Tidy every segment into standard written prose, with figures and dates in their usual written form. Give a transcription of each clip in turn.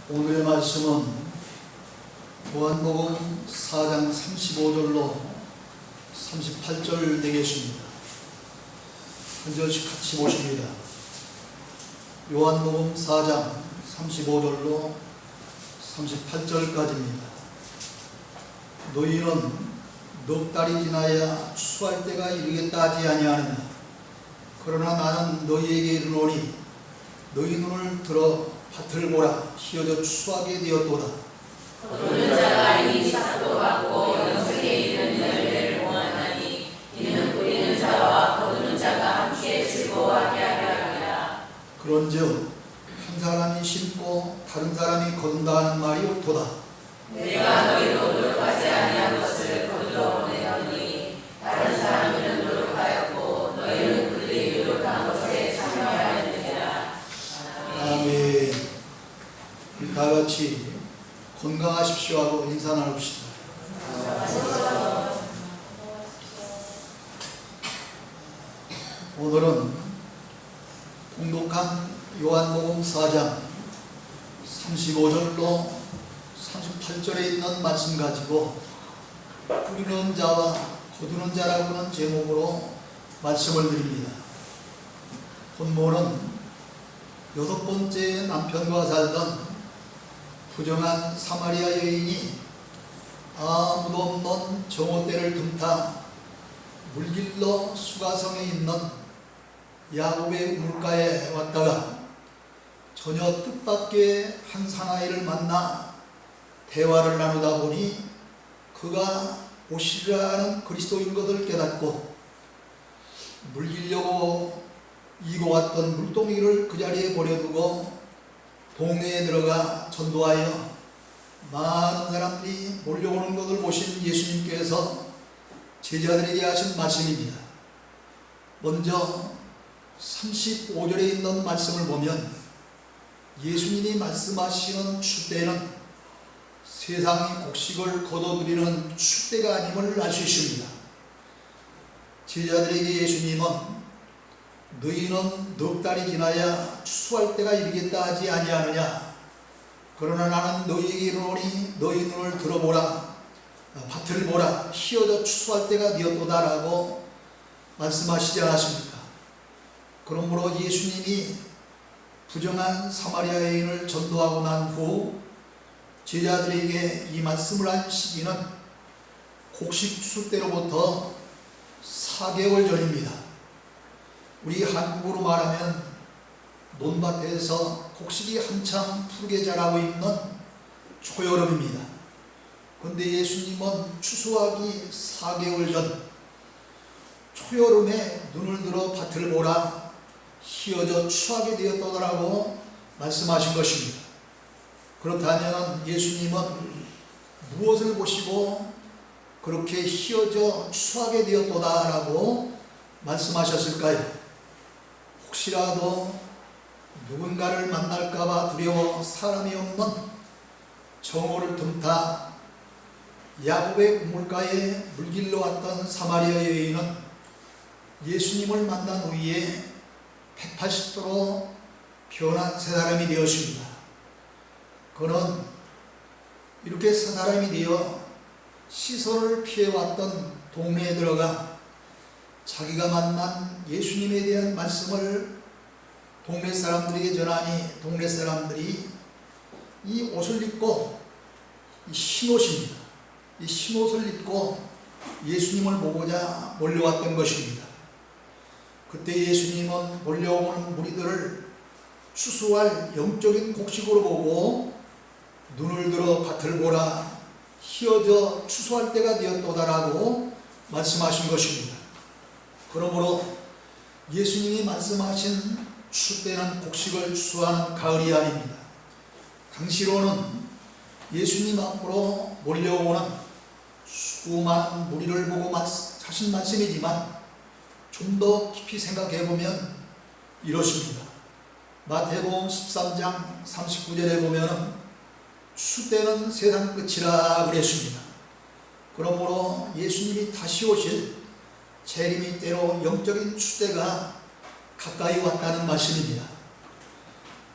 오늘의 말씀은 요한복음 4장 35절로 38절 되겠습니다. 한 절씩 같이 보십니다. 요한복음 4장 35절로 38절까지입니다. 너희는 넉 달이 지나야 추수할 때가 이르겠다 하지 아니하느냐. 그러나 나는 너희에게 이르노니 너희 눈을 들어 밭을 보라. 휘어져 추수하게 되었도다. 거두는 자가 이미 싹도 받고 영생에 이르는 열매를 모았나니 이는 뿌리는 자와 거두는 자가 함께 즐거워하게 하려 함이라. 그런즉 한 사람이 심고 다른 사람이 거둔다 하는 말이 옳도다. 내가 너희로 노력하지 아니한 것을 거두어 보내노니 다른 사람들은 노력하였고 너희는 그들이 노력한 것에 참여하였느니라. 아멘. 우리 다 같이 건강하십시오 하고 인사 나눕시다. 오늘은 봉독한 요한복음 4장 35절로 38절에 있는 말씀 가지고 뿌리는 자와 거두는 자라고 하는 제목으로 말씀을 드립니다. 본문은 6번째 남편과 살던 부정한 사마리아 여인이 아무도 없는 정오대를 틈타 물길로 수가성에 있는 야곱의 우물가에 왔다가 전혀 뜻밖의 한 사나이를 만나 대화를 나누다 보니 그가 오시리라 하는 그리스도인 것을 깨닫고 물기려고 이고 왔던 물동이를 그 자리에 버려두고 동네에 들어가 전도하여 많은 사람들이 몰려오는 것을 보신 예수님께서 제자들에게 하신 말씀입니다. 먼저 35절에 있는 말씀을 보면 예수님이 말씀하시는 추때는 세상이 곡식을 거둬들이는 추때가 아님을 알 수 있습니다. 제자들에게 예수님은 너희는 넉 달이 지나야 추수할 때가 이르겠다 하지 아니하느냐. 그러나 나는 너희에게 이르노니 너희 눈을 들어보라. 밭을 보라. 휘어져 추수할 때가 되었도다 라고 말씀하시지 않았습니까? 그러므로 예수님이 부정한 사마리아 여인을 전도하고 난 후 제자들에게 이 말씀을 한 시기는 곡식 추수 때로부터 4개월 전입니다. 우리 한국으로 말하면 논밭에서 곡식이 한참 푸르게 자라고 있는 초여름입니다. 그런데 예수님은 추수하기 4개월 전 초여름에 눈을 들어 밭을 보라. 휘어져 추하게 되었더라고 말씀하신 것입니다. 그렇다면 예수님은 무엇을 보시고 그렇게 휘어져 추하게 되었도다라고 말씀하셨을까요? 혹시라도 누군가를 만날까봐 두려워 사람이 없는 정오를 틈타 야곱의 우물가에 물길로 왔던 사마리아 여인은 예수님을 만난 후에 180도로 변한 새 사람이 되었습니다. 그는 이렇게 새 사람이 되어 시선을 피해왔던 동네에 들어가 자기가 만난 예수님에 대한 말씀을 동네 사람들에게 전하니 동네 사람들이 이 옷을 입고 이 흰옷입니다. 이 흰옷을 입고 예수님을 보고자 몰려왔던 것입니다. 그때 예수님은 몰려오는 무리들을 추수할 영적인 곡식으로 보고 눈을 들어 밭을 보라. 휘어져 추수할 때가 되었도다라고 말씀하신 것입니다. 그러므로 예수님이 말씀하신 추때는 곡식을 추수하는 가을이 아닙니다. 당시로는 예수님 앞으로 몰려오는 수많은 무리를 보고 하신 말씀이지만 좀 더 깊이 생각해 보면 이렇습니다. 마태복음 13장 39절에 보면 추때는 세상 끝이라 그랬습니다. 그러므로 예수님이 다시 오실 재림이 때로 영적인 추때가 가까이 왔다는 말씀입니다.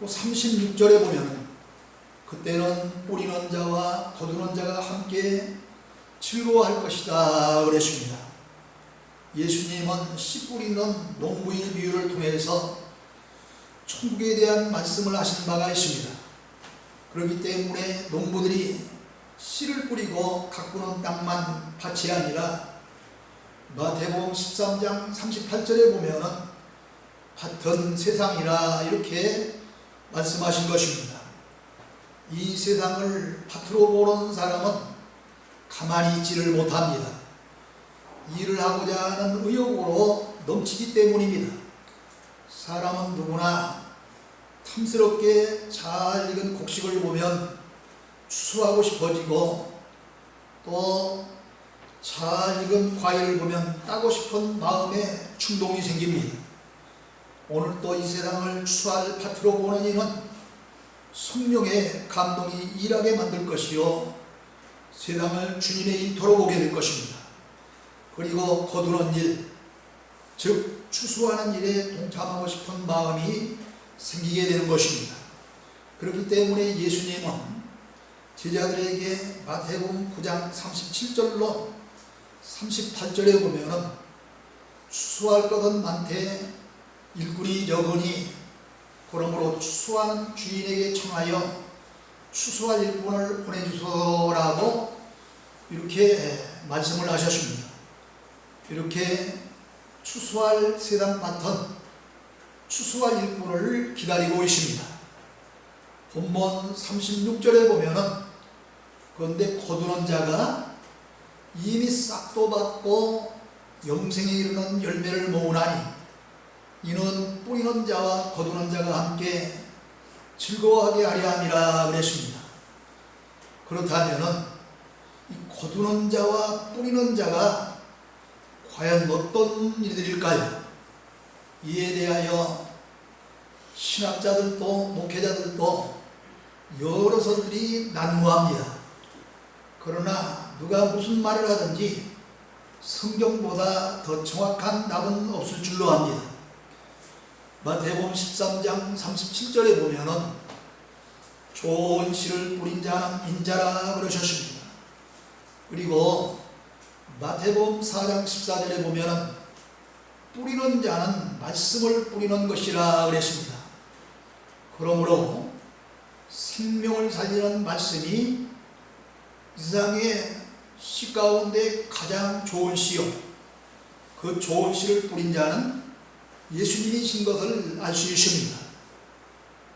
36절에 보면 그때는 뿌리는 자와 거두는 자가 함께 즐거워할 것이다 그랬습니다. 예수님은 씨 뿌리는 농부의 비유를 통해서 천국에 대한 말씀을 하신 바가 있습니다. 그렇기 때문에 농부들이 씨를 뿌리고 가꾸는 땅만 밭이 아니라 마태복음 13장 38절에 보면은 밭은 세상이라 이렇게 말씀하신 것입니다. 이 세상을 밭으로 보는 사람은 가만히 있지를 못합니다. 일을 하고자 하는 의욕으로 넘치기 때문입니다. 사람은 누구나 탐스럽게 잘 익은 곡식을 보면 추수하고 싶어지고 또 잘 익은 과일을 보면 따고 싶은 마음에 충동이 생깁니다. 오늘 또 이 세상을 추수할 밭으로 보는 이는 성령의 감동이 일하게 만들 것이요 세상을 주님의 일터로 보게 될 것입니다. 그리고 거두는 일, 즉 추수하는 일에 동참하고 싶은 마음이 생기게 되는 것입니다. 그렇기 때문에 예수님은 제자들에게 마태복음 9장 37절로 38절에 보면은 추수할 것은 많되 일꾼이 적으니 그러므로 추수하는 주인에게 청하여 추수할 일꾼을 보내주소라고 이렇게 말씀을 하셨습니다. 이렇게 추수할 세상 밭은 추수할 일꾼을 기다리고 있습니다. 본문 36절에 보면은 그런데 거두는 자가 이미 싹도 받고 영생에 이르는 열매를 모으나니 이는 뿌리는 자와 거두는 자가 함께 즐거워하게 하려 함이라 그랬습니다. 그렇다면은 이 거두는 자와 뿌리는 자가 과연 어떤 이들일까요? 이에 대하여 신학자들도 목회자들도 여러 설들이 난무합니다. 그러나 누가 무슨 말을 하든지 성경보다 더 정확한 답은 없을 줄로 압니다. 마태복음 13장 37절에 보면은 좋은 씨를 뿌린 자는 인자라 그러셨습니다. 그리고 마태복음 4장 14절에 보면은 뿌리는 자는 말씀을 뿌리는 것이라 그랬습니다. 그러므로 생명을 살리는 말씀이 이 세상의 씨 가운데 가장 좋은 씨요 그 좋은 씨를 뿌린 자는 예수님이신 것을 알 수 있습니다.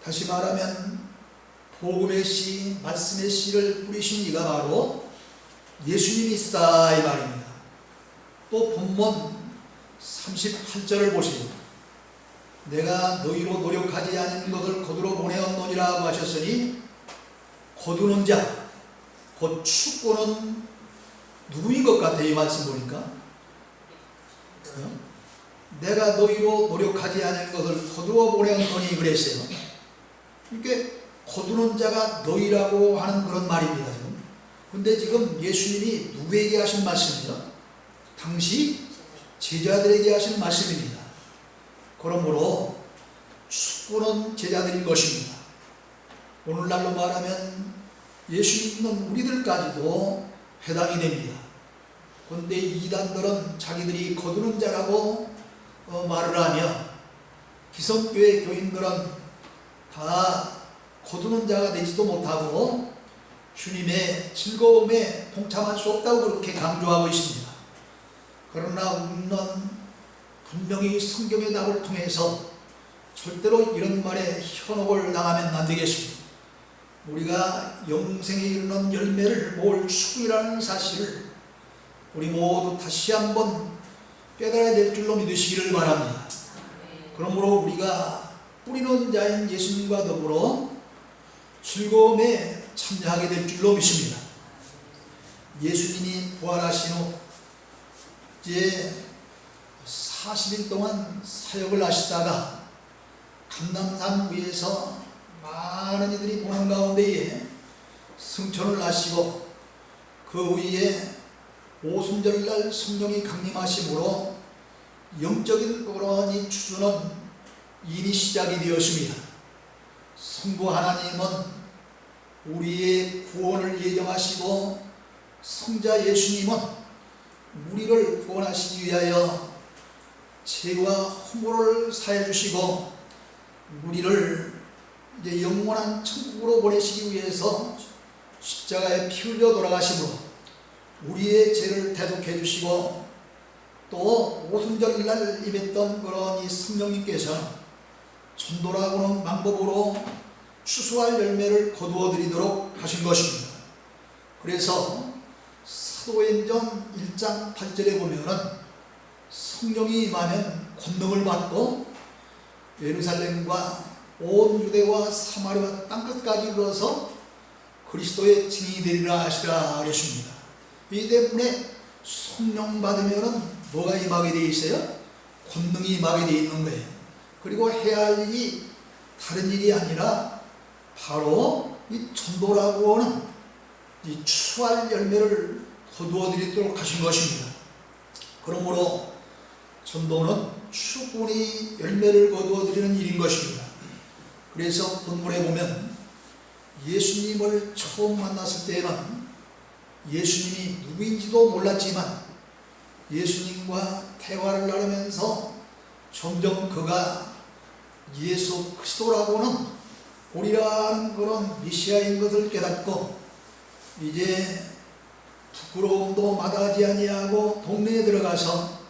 다시 말하면 복음의 씨, 말씀의 씨를 뿌리신 이가 바로 예수님이시다 이 말입니다. 또 본문 38절을 보세요. 내가 너희로 노력하지 않은 것을 거두러 보내었노니라고 하셨으니 거두는 자, 곧 축구는 누구인 것 같아요? 이 말씀 보니까 내가 너희로 노력하지 않은 것을 거두어 보내었노니 그랬어요. 이렇게 거두는 자가 너희라고 하는 그런 말입니다. 근데 지금 예수님이 누구에게 하신 말씀이요? 당시 제자들에게 하신 말씀입니다. 그러므로 축구는 제자들인 것입니다. 오늘날로 말하면 예수 믿는 우리들까지도 해당이 됩니다. 그런데 이단들은 자기들이 거두는 자라고 말을 하며 기성교회 교인들은 다 거두는 자가 되지도 못하고 주님의 즐거움에 동참할 수 없다고 그렇게 강조하고 있습니다. 그러나 우리는 분명히 성경의 답을 통해서 절대로 이런 말에 현혹을 당하면 안 되겠습니다. 우리가 영생에 이르는 열매를 모을 축이라는 사실을 우리 모두 다시 한번 깨달아야 될 줄로 믿으시기를 바랍니다. 그러므로 우리가 뿌리는 자인 예수님과 더불어 즐거움에 참여하게 될 줄로 믿습니다. 예수님이 부활하신 후 이제 40일 동안 사역을 하시다가 감람산 위에서 많은 이들이 보는 가운데에 승천을 하시고 그 위에 오순절날 성령이 강림하심으로 영적인 그러한 추수는 이미 시작이 되었습니다. 성부 하나님은 우리의 구원을 예정하시고 성자 예수님은 우리를 구원하시기 위하여 죄와 허물을 사해 주시고 우리를 이제 영원한 천국으로 보내시기 위해서 십자가에 피 흘려 돌아가심으로 우리의 죄를 대속해 주시고 또 오순절날 임했던 그런 이 성령님께서는 전도라고 하는 방법으로 추수할 열매를 거두어 드리도록 하신 것입니다. 그래서 사도행전 1장 8절에 보면은 성령이 임하면 권능을 받고 예루살렘과 온 유대와 사마리아 땅끝까지 이르러서 그리스도의 증인이 되리라 하시라 그랬습니다. 이 때문에 성령 받으면은 뭐가 임하게 되어 있어요? 권능이 임하게 되어 있는 거예요. 그리고 해야 할 일이 다른 일이 아니라 바로 이 전도라고 하는 이 추수할 열매를 거두어 드리도록 하신 것입니다. 그러므로 전도는 충분히 열매를 거두어 드리는 일인 것입니다. 그래서 본문에 보면 예수님을 처음 만났을 때는 예수님이 누구인지도 몰랐지만 예수님과 대화를 나누면서 점점 그가 예수 그리스도라고는 우리라는 그런 메시아인 것을 깨닫고 이제 부끄러움도 마다하지 아니하고 동네에 들어가서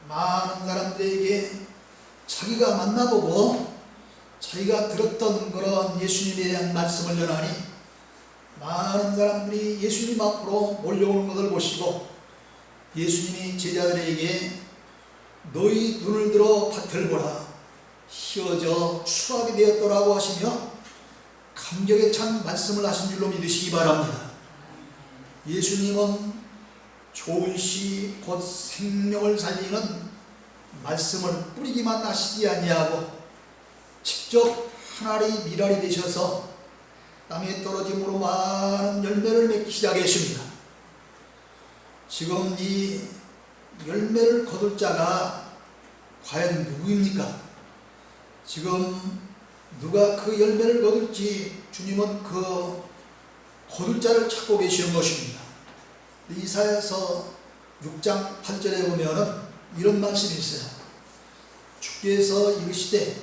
많은 사람들에게 자기가 만나보고 자기가 들었던 그런 예수님에 대한 말씀을 전하니 많은 사람들이 예수님 앞으로 몰려오는 것을 보시고 예수님이 제자들에게 너희 눈을 들어 밭을 보라 휘어져 추하게 되었더라고 하시며 감격에 찬 말씀을 하신 줄로 믿으시기 바랍니다. 예수님은 좋은 씨 곧 생명을 살리는 말씀을 뿌리기만 하시지 아니하고 직접 하늘이 미랄이 되셔서 땅에 떨어짐으로 많은 열매를 맺기 시작했습니다. 지금 이 열매를 거둘 자가 과연 누구입니까? 지금 누가 그 열매를 거둘지 주님은 그 거둘 자를 찾고 계시는 것입니다. 이사야서 6장 8절에 보면 이런 말씀이 있어요. 주께서 이르시되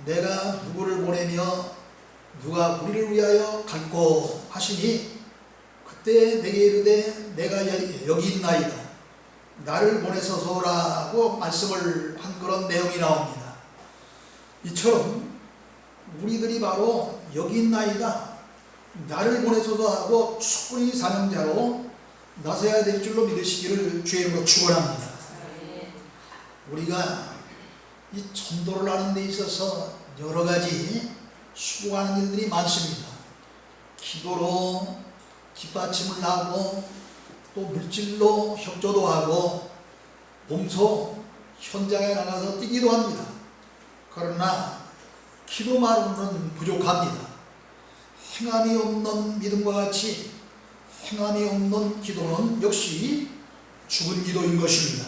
내가 누구를 보내며 누가 우리를 위하여 갈꼬 하시니 그때 내게 이르되 내가 여기 있나이다 나를 보내소서라고 말씀을 한 그런 내용이 나옵니다. 이처럼 우리들이 바로 여기 있나이다 나를 보내소서 하고 충분히 사명자로 나서야 될 줄로 믿으시기를 주의 이름으로 축원합니다. 우리가 이 전도를 하는 데 있어서 여러 가지 수고하는 일들이 많습니다. 기도로 뒷받침을 하고 또 물질로 협조도 하고 몸소 현장에 나가서 뛰기도 합니다. 그러나 기도만으로는 부족합니다. 행함이 없는 믿음과 같이 행함이 없는 기도는 역시 죽은 기도인 것입니다.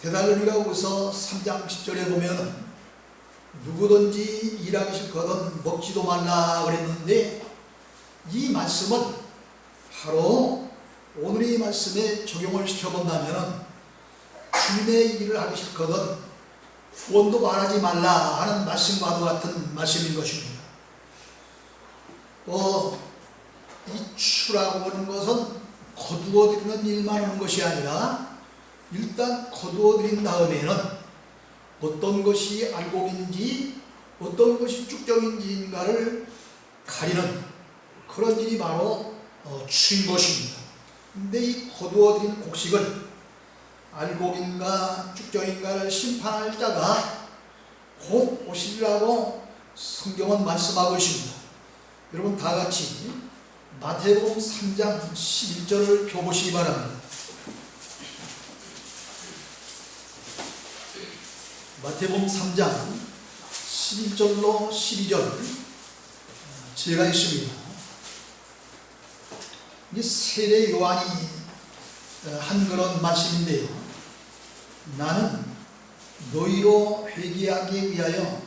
데살로니가후서 3장 10절에 보면 누구든지 일하기 싫거든 먹지도 말라 그랬는데 이 말씀은 바로 오늘의 이 말씀에 적용을 시켜본다면 주님의 일을 하기 싫거든 후원도 말하지 말라 하는 말씀과도 같은 말씀인 것입니다. 이 추라고 하는 것은 거두어 드리는 일만 하는 것이 아니라 일단 거두어 드린 다음에는 어떤 것이 알곡인지 어떤 것이 쭉정인지인가를 가리는 그런 일이 바로 추인 것입니다. 근데 이 거두어 드린 곡식을 알곡인가 쭉정인가를 심판할 자가 곧 오시리라고 성경은 말씀하고 있습니다. 여러분 다 같이 마태복음 3장 11절을 펴보시기 바랍니다. 마태복음 3장 11절로 12절 제가 있습니다. 이 세례 요한이 한 그런 말씀인데요. 나는 너희로 회개하기 위하여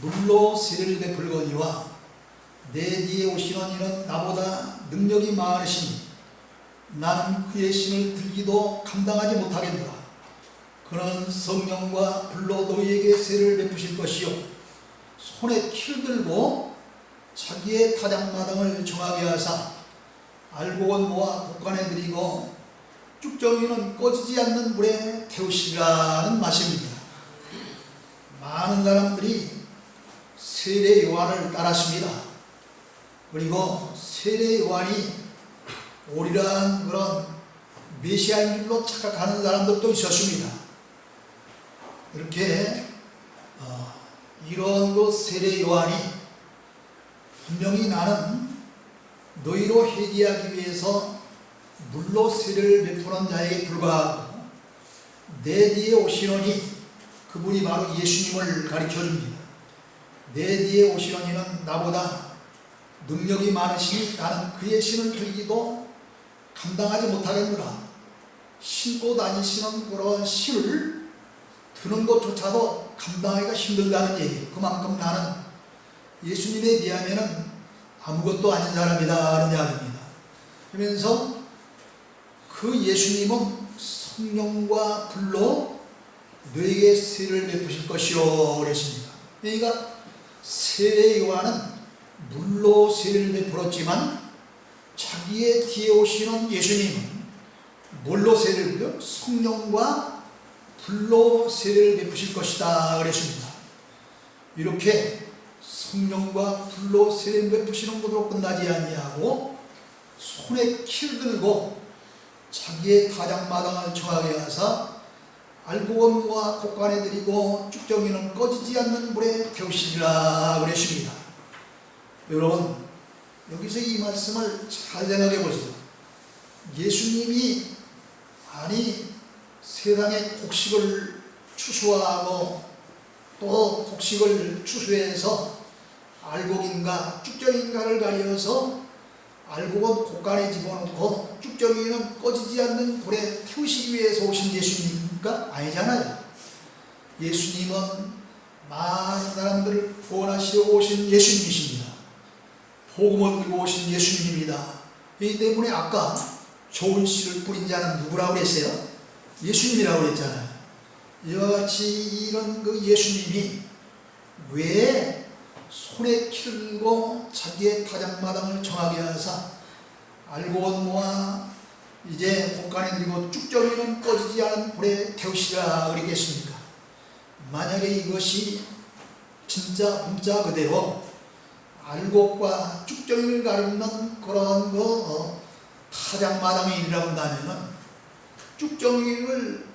물로 세례를 베풀거니와 내 뒤에 오시는 이는 나보다 능력이 많으시니 나는 그의 신을 들기도 감당하지 못하겠노라. 그는 성령과 불로 너희에게 세례를 베푸실 것이요 손에 키를 들고 자기의 타작마당을 정하게 하사 알곡은 모아 곡간에 들이고 쭉정이는 꺼지지 않는 물에 태우시라는 말씀입니다. 많은 사람들이 세례 요한을 따랐습니다. 그리고 세례 요한이 오리란 그런 메시아인 줄로 착각하는 사람들도 있었습니다. 이렇게 이런 그 세례 요한이 분명히 나는 너희로 회개하기 위해서 물로 세례를 베푸는 자에게 불과하고 내 뒤에 오시노니 그분이 바로 예수님을 가르쳐 줍니다. 내 뒤에 오시노니는 나보다 능력이 많으시니 나는 그의 신을 들기도 감당하지 못하겠노라. 신고 다니시는 그런 신을 드는 것조차도 감당하기가 힘들다는 얘기예요. 그만큼 나는 예수님에 비하면 아무것도 아닌 사람이다 하는 이야기입니다. 그러면서 그 예수님은 성령과 불로 너에게 세례를 베푸실 것이요 그랬습니다. 그러니까 세례 요한은 물로 세례를 베풀었지만 자기의 뒤에 오시는 예수님은 뭘로 세례를 베풀어? 성령과 불로 세례를 베푸실 것이다 그랬습니다. 이렇게 성령과 불로 세례를 베푸시는 것으로 끝나지 아니하고 손에 키를 들고 자기의 타작마당을 정하게 하사 알곡은과 곡간에 들이고 쭉정이는 꺼지지 않는 물에 태우시리라 그랬습니다. 여러분 여기서 이 말씀을 잘 생각해 보세요. 예수님이 세상에 곡식을 추수하고 또 곡식을 추수해서 알곡인가 쭉정인가를 가려서 알곡은 곡간에 집어넣고 쭉정이는 꺼지지 않는 불에 태우시기 위해서 오신 예수님입니까? 아니잖아요. 예수님은 많은 사람들을 구원하시러 오신 예수님이십니다. 복음을 들고 오신 예수님입니다. 이 때문에 아까 좋은 씨를 뿌린 자는 누구라고 그랬어요? 예수님이라고 그랬잖아요. 이와 같이 이런 그 예수님이 왜 손에 키를 들고 자기의 타작마당을 정하게 하사 알곡은 모아 이제 곡간에 들이고 쭉정이는 꺼지지 않은 불에 태우시라 그랬겠습니까? 만약에 이것이 진짜 문자 그대로 알곡과 쭉정이를 가리는 그런 타작마당의 일이라고 한다면 쭉정이를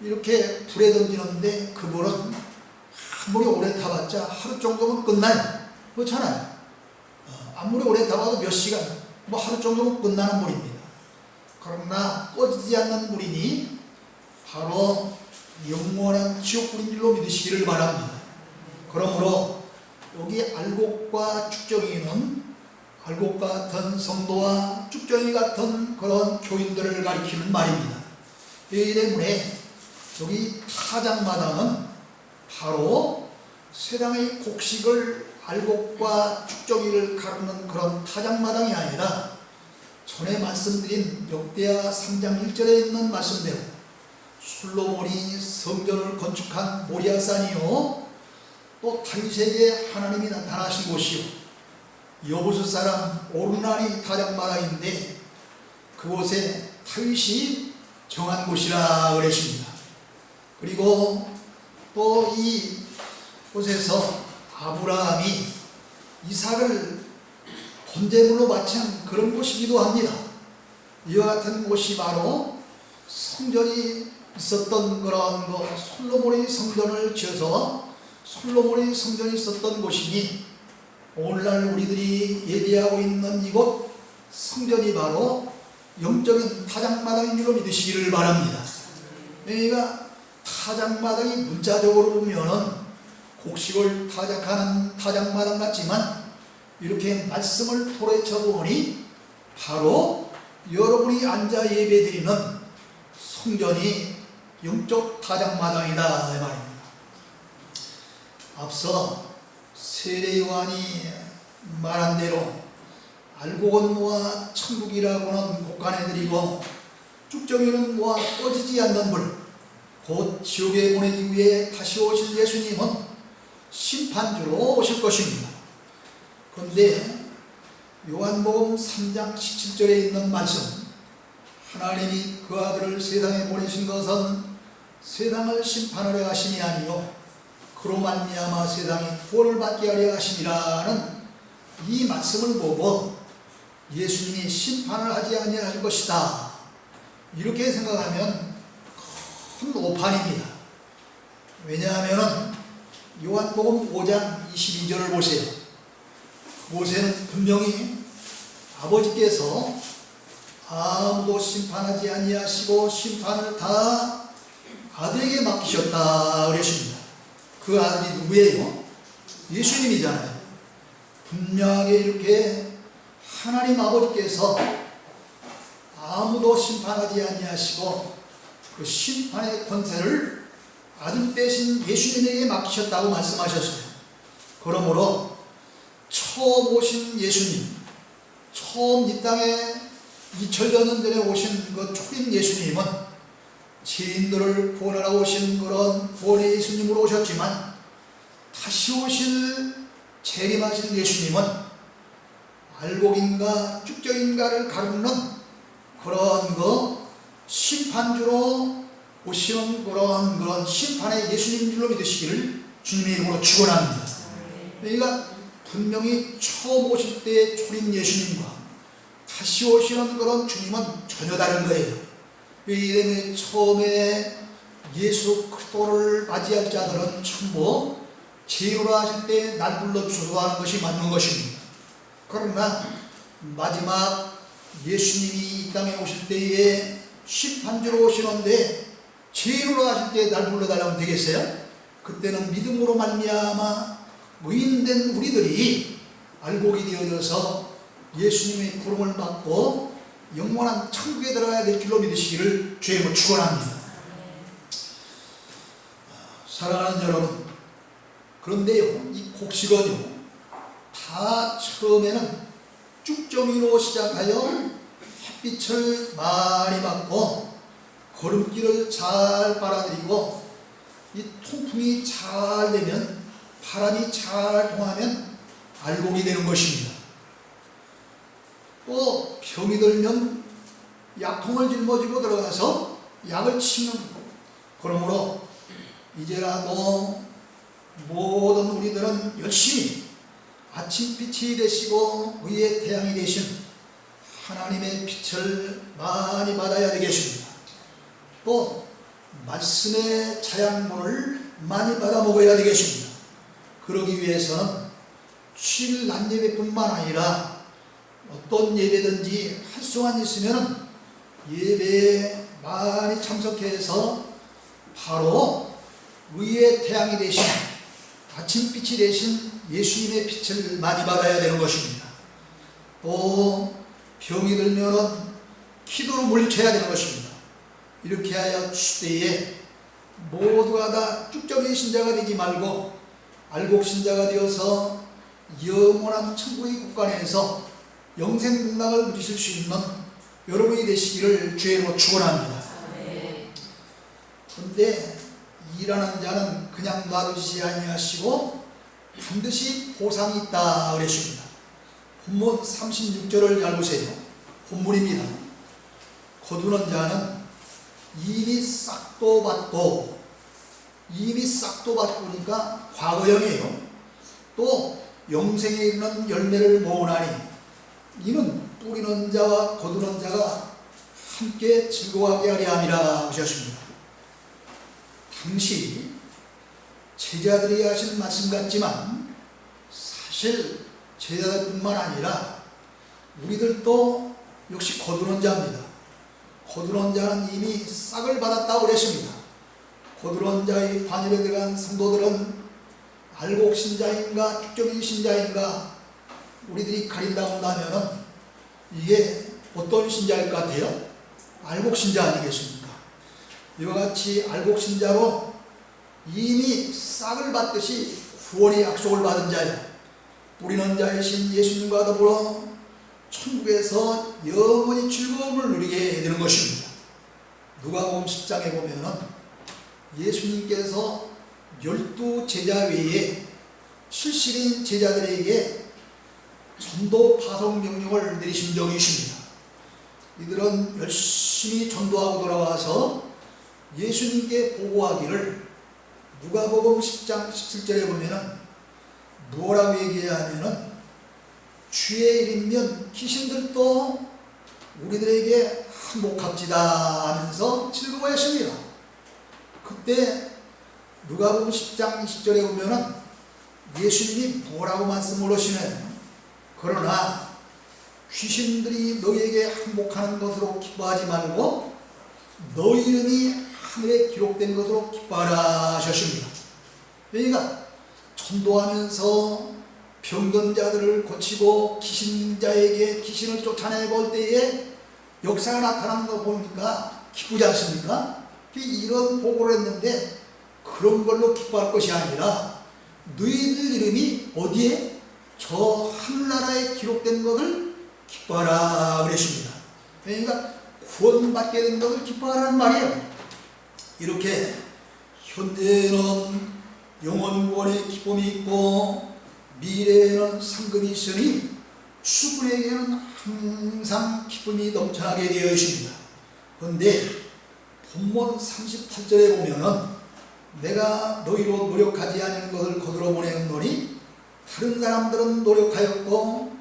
이렇게 불에 던지는데 그분은 아무리 오래 타봤자 하루 정도면 끝나요. 그렇잖아요. 아무리 오래 타봐도 몇 시간, 하루 정도면 끝나는 물입니다. 그러나 꺼지지 않는 물이니 바로 영원한 지옥불인 줄로 믿으시기를 바랍니다. 그러므로 여기 알곡과 쭉정이는 알곡 같은 성도와 쭉정이 같은 그런 교인들을 가리키는 말입니다. 이 때문에 여기 타작마당은 바로 세상의 곡식을 알곡과 쭉정이를 가르는 그런 타작마당이 아니라 전에 말씀드린 역대하 3장 1절에 있는 말씀대로 솔로몬이 성전을 건축한 모리아산이요 또 다윗에게 하나님이 나타나신 곳이요 여부수 사람 오르나니 타작마당인데 그곳에 다윗이 정한 곳이라 그랬습니다. 그리고 또 이 곳에서 아브라함이 이삭을 번제물로 바친 그런 곳이기도 합니다. 이와 같은 곳이 바로 성전이 있었던 그런 솔로몬의 성전을 지어서 솔로몬의 성전이 있었던 곳이니 오늘날 우리들이 예배하고 있는 이곳 성전이 바로 영적인 타작마당인 줄로 믿으시기를 바랍니다. 그러니까 타작마당이 문자적으로 보면은 곡식을 타작하는 타작마당 같지만 이렇게 말씀을 토래쳐 보니 바로 여러분이 앉아 예배드리는 성전이 영적 타작마당이다 이 말입니다. 앞서 세례 요한이 말한 대로 알곡은 모아 천국이라고는 곳간해드리고 쭉정이는 모아 꺼지지 않는 불, 곧 지옥에 보내기 위해 다시 오실 예수님은 심판주로 오실 것입니다. 그런데 요한복음 3장 17절에 있는 말씀, 하나님이 그 아들을 세상에 보내신 것은 세상을 심판하려 하심이 아니요 그로 말미암아 세상이 구원을 받게 하려 하심이라는 이 말씀을 보고 예수님이 심판을 하지 아니할 것이다, 이렇게 생각하면 큰 오판입니다. 왜냐하면 요한복음 5장 22절을 보세요. 그곳에는 분명히 아버지께서 아무도 심판하지 아니하시고 심판을 다 아들에게 맡기셨다 그랬습니다. 그 아들이 누구예요? 예수님이잖아요. 분명하게 이렇게 하나님 아버지께서 아무도 심판하지 아니하시고 그 심판의 권세를 아들 대신 예수님에게 맡기셨다고 말씀하셨어요. 그러므로 처음 오신 예수님, 처음 이 땅에 2000년 전에 오신 그 초림 예수님은 죄인들을 구원하러 오신 그런 구원의 예수님으로 오셨지만, 다시 오실 재림하신 예수님은 알곡인가 쭉정인가를 가르는 그런 심판주로 오시는 그런 심판의 예수님인 줄로 믿으시기를 주님의 이름으로 축원합니다. 그러니까 분명히 처음 오실 때의 초림 예수님과 다시 오시는 그런 주님은 전혀 다른 거예요. 이 처음에 예수 그리스도를 맞이할 자들은 전부 죄인으로 하실 때 날 불러 주소하는 것이 맞는 것입니다. 그러나 마지막 예수님이 이 땅에 오실 때에 심판주로 오시는데 죄인으로 하실 때 날 불러달라면 되겠어요? 그때는 믿음으로 말미암아 의인된 우리들이 알곡이 되어져서 예수님의 부름을 받고 영원한 천국에 들어가야 될 줄로 믿으시기를 주의 이름으로 축원합니다. 사랑하는 여러분, 그런데요, 이 곡식은요, 다 처음에는 쭉정이로 시작하여 햇빛을 많이 받고 걸음길을 잘 빨아들이고 이 통풍이 잘 되면, 바람이 잘 통하면 알곡이 되는 것입니다. 또 병이 들면 약통을 짊어지고 들어가서 약을 치는 것. 그러므로 이제라도 모든 우리들은 열심히 아침빛이 되시고 의의 태양이 되신 하나님의 빛을 많이 받아야 되겠습니다. 또 말씀의 자양분을 많이 받아 먹어야 되겠습니다. 그러기 위해서는 주일 낮 예배뿐만 아니라 어떤 예배든지 할 수만 있으면 예배에 많이 참석해서 바로 의의 태양이 되신, 아침빛이 되신 예수님의 빛을 많이 받아야 되는 것입니다. 또 병이 들면 기도로 물리쳐야 되는 것입니다. 이렇게 하여 주때에 모두가 다 쭉정이 신자가 되지 말고 알곡 신자가 되어서 영원한 천국의 국간에서 영생복락을 누리실 수 있는 여러분이 되시기를 주의 이름으로 축원합니다. 그런데 일하는 자는 그냥 놔두지 아니하시고 반드시 보상이 있다 그랬습니다. 본문 36절을 잘 보세요. 본문입니다. 거두는 자는 이미 싹도 받고, 이미 싹도 받고니까 과거형이에요. 또 영생에 이르는 열매를 모으나니 이는 뿌리는 자와 거두는 자가 함께 즐거워하게 하려 함이라 하셨습니다. 당시 제자들이 하신 말씀 같지만 사실 제자들뿐만 아니라 우리들도 역시 거두는 자입니다. 거두는 자는 이미 싹을 받았다고 그랬습니다. 거두는 자의 반열에 들어간 성도들은 알곡 신자인가 쭉정이 신자인가 우리들이 가린다고 한다면은 이게 어떤 신자일 것 같아요? 알곡 신자 아니겠습니까? 이와 같이 알곡 신자로 이미 싹을 받듯이 구원의 약속을 받은 자여, 뿌리는 자이신 예수님과 더불어 천국에서 영원히 즐거움을 누리게 되는 것입니다. 누가복음 10장에 보면은 예수님께서 12 제자 외에 70인 제자들에게 전도 파송 명령을 내리신 적이 있습니다. 이들은 열심히 전도하고 돌아와서 예수님께 보고하기를, 누가복음 10장 17절에 보면은 뭐라고 얘기하냐면은 주의 이름이면 귀신들도 우리들에게 한몫합지다 하면서 즐거워했습니다. 그때 누가복음 10장 20절에 보면은 예수님이 뭐라고 말씀을 하시냐면, 그러나 귀신들이 너희에게 항복하는 것으로 기뻐하지 말고 너희 이름이 하늘에 기록된 것으로 기뻐하라 하셨습니다. 그러니까 전도하면서 병든 자들을 고치고 귀신자에게 귀신을 쫓아내고 올 때에 역사가 나타나는 거 보니까 기쁘지 않습니까? 이런 보고를 했는데 그런 걸로 기뻐할 것이 아니라 너희들 이름이 어디에? 저 하늘나라에 기록된 것을 기뻐하라 그랬습니다. 그러니까 구원받게 된 것을 기뻐하라는 말이에요. 이렇게 현재는 영원 구원의 기쁨이 있고 미래에는 상급이 있으니 수군에게는 항상 기쁨이 넘쳐나게 되어 있습니다. 그런데 본문 38절에 보면은 내가 너희로 노력하지 않은 것을 거두러 보내었노니 다른 사람들은 노력하였고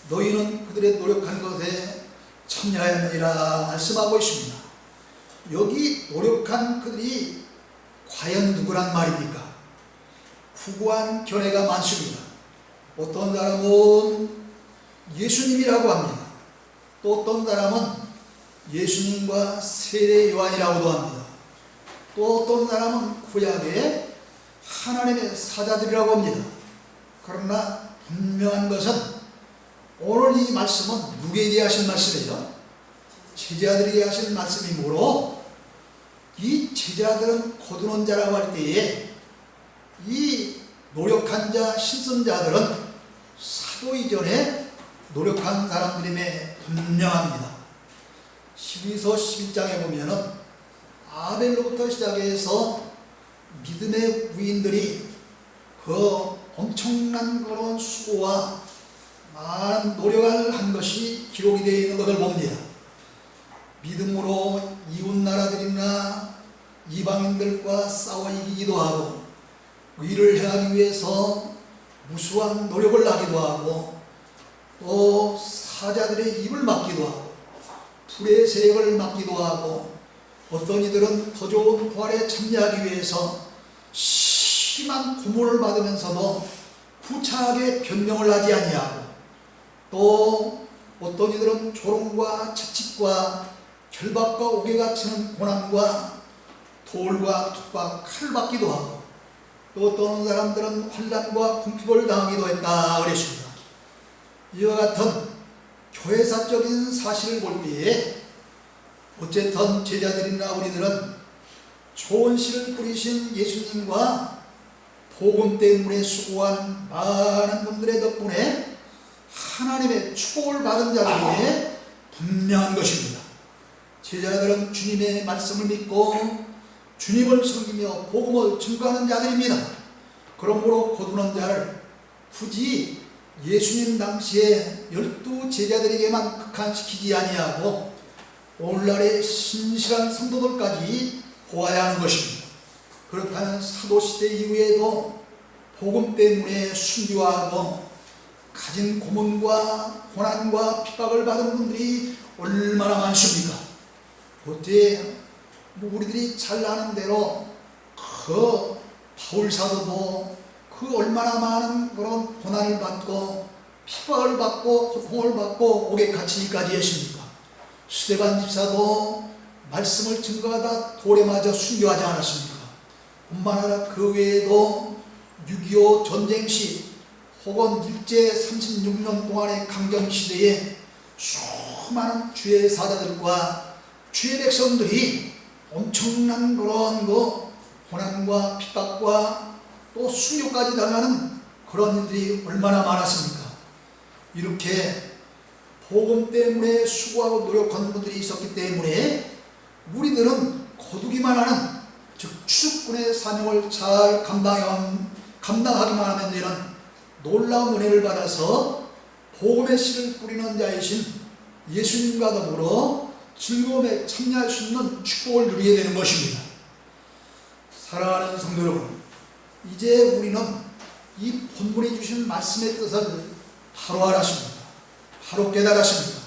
너희는 그들의 노력한 것에 참여하였느니라 말씀하고 있습니다. 여기 노력한 그들이 과연 누구란 말입니까? 후구한 견해가 많습니다. 어떤 사람은 예수님이라고 합니다. 또 어떤 사람은 예수님과 세례 요한이라고도 합니다. 또 어떤 사람은 구약의 하나님의 사자들이라고 합니다. 그러나 분명한 것은 오늘 이 말씀은 누구에게 하신 말씀이죠? 제자들에게 하신 말씀이므로 이 제자들은 거두는 자라고 할 때에 이 노력한 자, 신선 자들은 사도 이전에 노력한 사람들임에 분명합니다. 12서 11장에 보면은 아벨로부터 시작해서 믿음의 부인들이 그 엄청난 그런 수고와 많은 노력을 한 것이 기록이 되어 있는 것을 봅니다. 믿음으로 이웃 나라들이나 이방인들과 싸워 이기기도 하고 의를 행하기 위해서 무수한 노력을 하기도 하고 또 사자들의 입을 막기도 하고 불의 세력을 막기도 하고 어떤 이들은 더 좋은 부활에 참여하기 위해서 심한 고문을 받으면서도 구차하게 변명을 하지 아니하고 또 어떤 이들은 조롱과 채찍과 결박과 옥에가 치는 고난과 돌과 툭과 칼을 받기도 하고 또 어떤 사람들은 환난과 궁핍을 당하기도 했다 그랬습니다. 이와 같은 교회사적인 사실을 볼 때에 어쨌든 제자들이나 우리들은 좋은 씨를 뿌리신 예수님과 복음 때문에 수고한 많은 분들의 덕분에 하나님의 축복을 받은 자들에게 분명한 것입니다. 제자들은 주님의 말씀을 믿고 주님을 섬기며 복음을 증거하는 자들입니다. 그러므로 거두는 자를 굳이 예수님 당시에 12 제자들에게만 국한시키지 아니하고 오늘날의 신실한 성도들까지 보아야 하는 것입니다. 그렇다면 사도시대 이후에도 복음 때문에 순교하고 가진 고문과 고난과 핍박을 받은 분들이 얼마나 많습니까? 그때 우리들이 잘 아는 대로 그 바울사도도 그 얼마나 많은 그런 고난을 받고 핍박을 받고 고통을 받고 옥에 갇히기까지 했습니까? 스데반 집사도 말씀을 증거하다 돌에 맞아 순교하지 않았습니까? 뿐만 아니라 그 외에도 6.25 전쟁 시 혹은 일제 36년 동안의 강점시대에 수많은 주의 사자들과 주의 백성들이 엄청난 그런 고난과 핍박과 또 순교까지 당하는 그런 일들이 얼마나 많았습니까? 이렇게 복음 때문에 수고하고 노력하는 분들이 있었기 때문에 우리들은 거두기만 하는, 즉 추수꾼의 사명을 잘 감당하기만 하면 되는 놀라운 은혜를 받아서 복음의 씨를 뿌리는 자이신 예수님과 더불어 즐거움에 참여할 수 있는 축복을 누리게 되는 것입니다. 사랑하는 성도 여러분, 이제 우리는 이 본문이 주신 말씀의 뜻을 바로 알았습니다. 바로 깨달았습니다.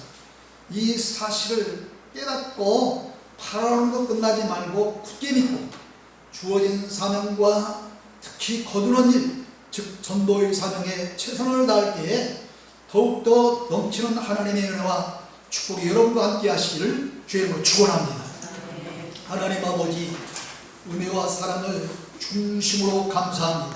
이 사실을 깨닫고 바라는 것 끝나지 말고 굳게 믿고 주어진 사명과 특히 거두는 일, 즉 전도의 사명에 최선을 다할 때에 더욱더 넘치는 하나님의 은혜와 축복이 여러분과 함께 하시기를 주의 이름으로 축원합니다. 하나님 아버지, 은혜와 사랑을 중심으로 감사합니다.